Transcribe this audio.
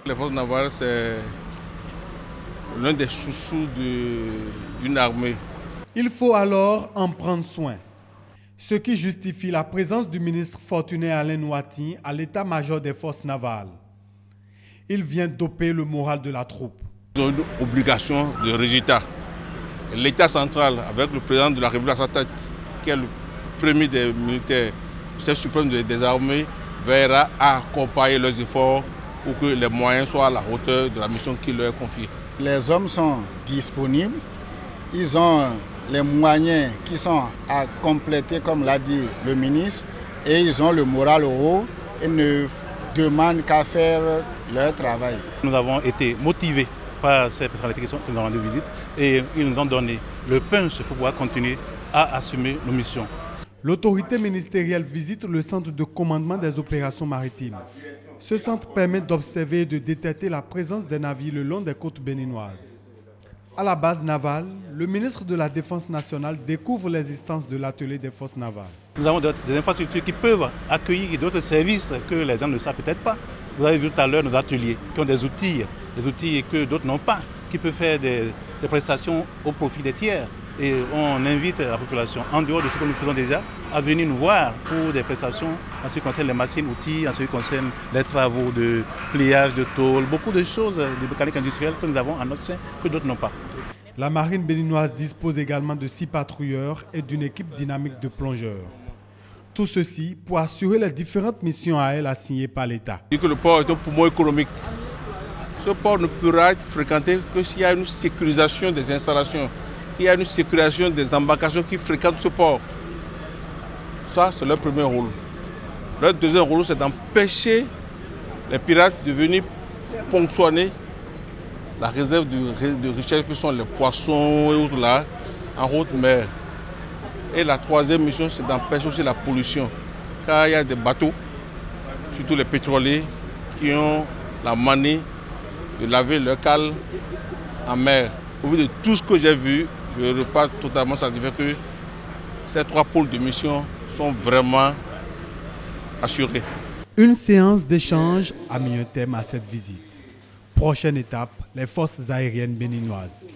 Les forces navales, c'est l'un des chouchous d'une armée. Il faut alors en prendre soin, ce qui justifie la présence du ministre Fortuné Alain Nouati à l'état-major des forces navales. Il vient doper le moral de la troupe. Ils ont une obligation de résultat. L'État central, avec le président de la République à sa tête, qui est le premier des militaires, chef suprême des armées, veillera à accompagner leurs efforts pour que les moyens soient à la hauteur de la mission qui leur est confiée. Les hommes sont disponibles, ils ont les moyens qui sont à compléter, comme l'a dit le ministre, et ils ont le moral haut et ne demandent qu'à faire leur travail. Nous avons été motivés par ces personnalités qui nous ont rendu visite et ils nous ont donné le punch pour pouvoir continuer à assumer nos missions. L'autorité ministérielle visite le centre de commandement des opérations maritimes. Ce centre permet d'observer et de détecter la présence des navires le long des côtes béninoises. À la base navale, le ministre de la Défense nationale découvre l'existence de l'atelier des forces navales. Nous avons des infrastructures qui peuvent accueillir d'autres services que les gens ne savent peut-être pas. Vous avez vu tout à l'heure nos ateliers qui ont des outils que d'autres n'ont pas, qui peuvent faire des prestations au profit des tiers. Et on invite la population, en dehors de ce que nous faisons déjà, à venir nous voir pour des prestations en ce qui concerne les machines, outils, en ce qui concerne les travaux de pliage, de tôle, beaucoup de choses de mécanique industrielle que nous avons en notre sein que d'autres n'ont pas. La marine béninoise dispose également de 6 patrouilleurs et d'une équipe dynamique de plongeurs. Tout ceci pour assurer les différentes missions à elle assignées par l'État. Le port est un poumon économique. Ce port ne pourra être fréquenté que s'il y a une sécurisation des installations, qu'il y a une sécurisation des embarcations qui fréquentent ce port. Ça, c'est leur premier rôle. Leur deuxième rôle, c'est d'empêcher les pirates de venir ponctionner la réserve de richesse que sont les poissons et autres là, en haute mer. Et la troisième mission, c'est d'empêcher aussi la pollution. Car il y a des bateaux, surtout les pétroliers, qui ont la manie de laver leur cale en mer. Au vu de tout ce que j'ai vu, je repars totalement satisfait que ces 3 pôles de mission sont vraiment assurés. Une séance d'échange a mis un terme à cette visite. Prochaine étape, les forces aériennes béninoises.